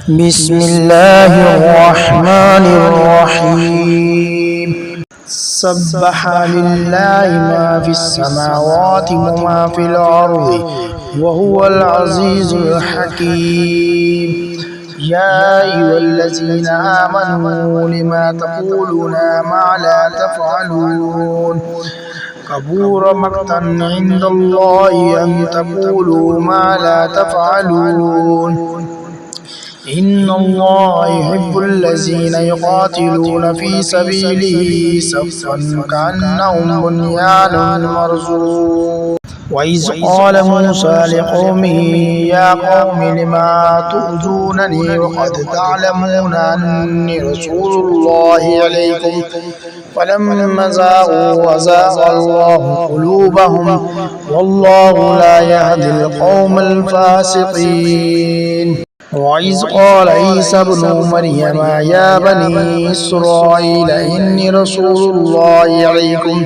بسم الله الرحمن الرحيم سبح لله ما في السماوات وما في الأرض وهو العزيز الحكيم يا أيها الذين آمنوا لما تقولون ما لا تفعلون كبر مقتا عند الله أن تقولوا ما لا تفعلون إن الله يحب الذين يقاتلون في سبيله صفا كأنهم بنيان مرصوص وإذ قال موسى لقومه يا قوم لما تؤذونني وقد تعلمون أني رسول الله إليكم فلما زاغوا أزاغ الله قلوبهم والله لا يهدي القوم الفاسقين وإذ قال عيسى ابن مريم يا بني إسرائيل إني رسول الله عليكم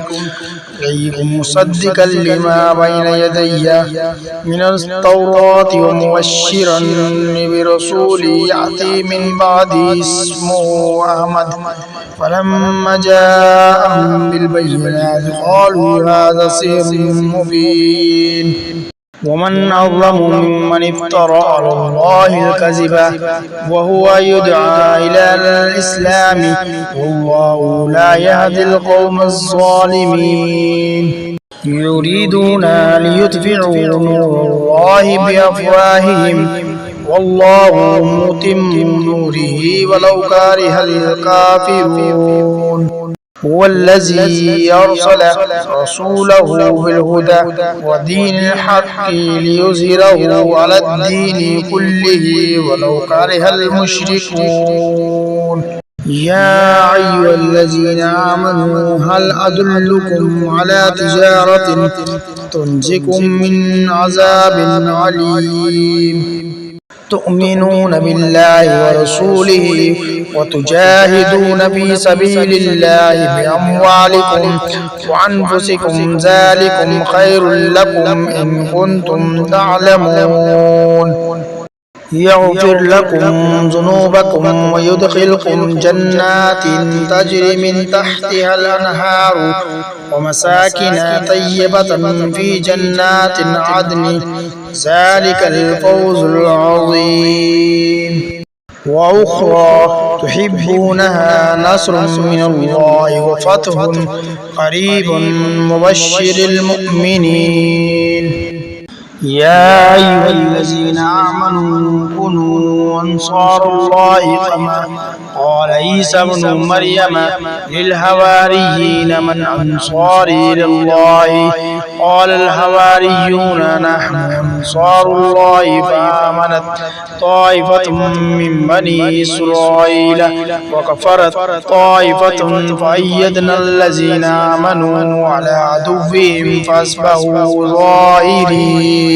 مصدقا لما بين يدي من التوراة ومبشرا برسول يأتي من بعدي اسمه أحمد فلما جاءهم بالبينات قالوا هذا سحر مبين ومن أظلم ممن افترى على الله الكذب وهو يدعى إلى الإسلام والله لا يهدي القوم الظالمين يريدون ليطفئوا نور الله بأفواههم والله متم نوره ولو كره الكافرون هو الذي أرسل رسوله بالهدى ودين الحق ليظهره على الدين كله ولو كره المشركون يا أيها الذين آمنوا هل أدلكم على تجارة تنجيكم من عذاب عليم تؤمنون بالله ورسوله وتجاهدون في سبيل الله بأموالكم وأنفسكم ذلكم خير لكم إن كنتم تعلمون يغفر لكم ذنوبكم ويدخلكم جنات تجري من تحتها الأنهار ومساكن طيبة في جنات عدن ذلك الفوز العظيم وأخرى تحبونها نصر من الله وفتح قريب مبشر المؤمنين يا أيها الذين آمنوا كونوا أنصار الله كما قال عيسى ابن مريم للحواريين من أنصاري إلى الله قال الحواريون نحن أنصار الله فآمنت طائفة من بني إسرائيل وكفرت طائفة فأيدنا الذين آمنوا على عدوهم فأصبحوا ظاهرين